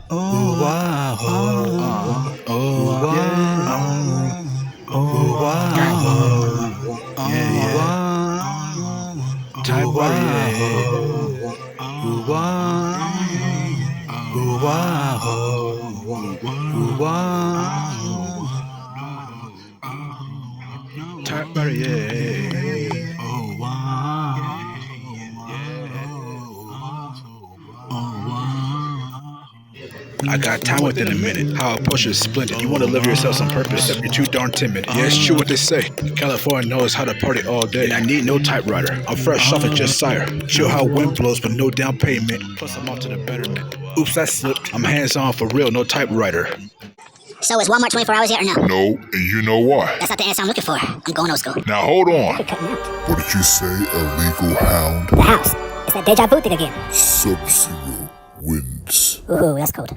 Oh, wow. Oh, yeah. Oh, wow. Yeah, yeah. Typewriter, yeah. Oh, wow. Oh, wow. Oh, wow. Typewriter, yeah. Oh, wow. I got time within a minute. How a push is splendid. You want to live yourself some purpose, except you're too darn timid. Yeah, it's true what they say. California knows how to party all day. And I need no typewriter. I'm fresh off of just sire. Chill how wind blows, but no down payment. Plus I'm off to the betterment. Oops, I slipped. I'm hands-on for real, no typewriter. So is Walmart 24 hours yet or no? No, and you know why? That's not the answer I'm looking for. I'm going old school. Now hold on. What did you say, illegal hound? The house. It's that deja vu thing again. Sub-Zero wins. Ooh, that's cold.